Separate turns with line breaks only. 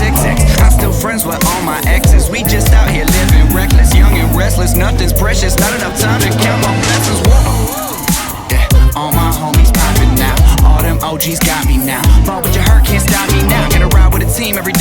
XXX. I'm still friends with all my exes. We just out here living reckless, young and restless. Nothing's precious, not enough time to count my blessings. Whoa. Yeah, all my homies popping now. All them OGs got me now. Fall with your heart, can't stop me now. Gotta ride with a team every